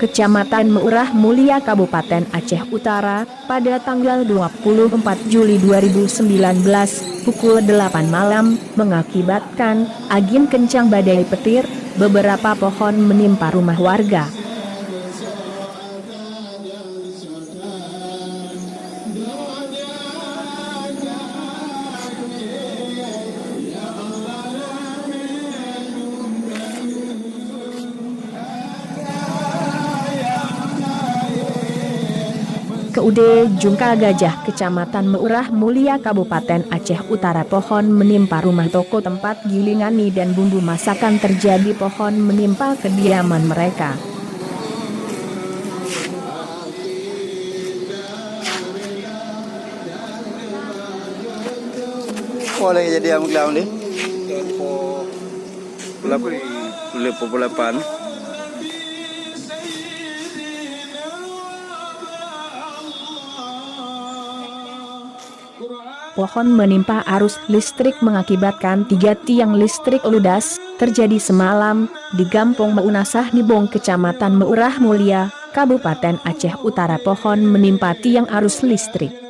Kecamatan Meurah Mulia Kabupaten Aceh Utara, pada tanggal 24 Juli 2019, pukul 8 malam, mengakibatkan angin kencang badai petir, beberapa pohon menimpa rumah warga. KUD Jungka Gajah Kecamatan Meurah Mulia Kabupaten Aceh Utara, pohon menimpa rumah toko tempat gilingan mie dan bumbu masakan. Terjadi pohon menimpa kediaman mereka. Boleh jadi yang lawan ni. Pulapan. Pohon menimpa arus listrik mengakibatkan 3 tiang listrik ludas, terjadi semalam, di Kampung Meunasah Nibong Kecamatan Meurah Mulia, Kabupaten Aceh Utara. Pohon menimpa tiang arus listrik.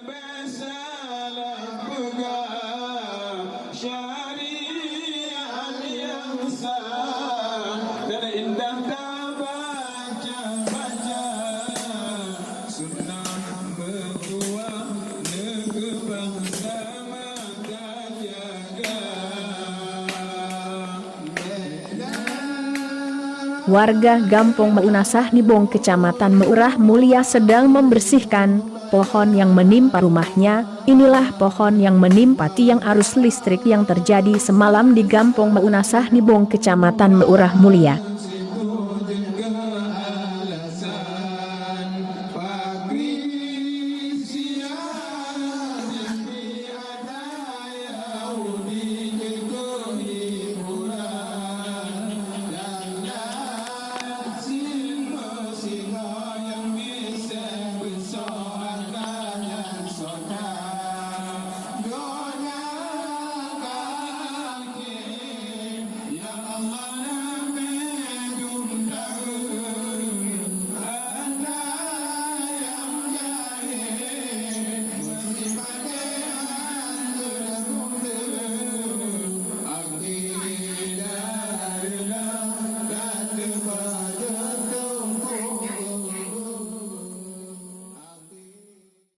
Warga Kampung Meunasah Nibong Kecamatan Meurah Mulia sedang membersihkan pohon yang menimpa rumahnya. Inilah pohon yang menimpa tiang arus listrik yang terjadi semalam di Kampung Meunasah Nibong Kecamatan Meurah Mulia.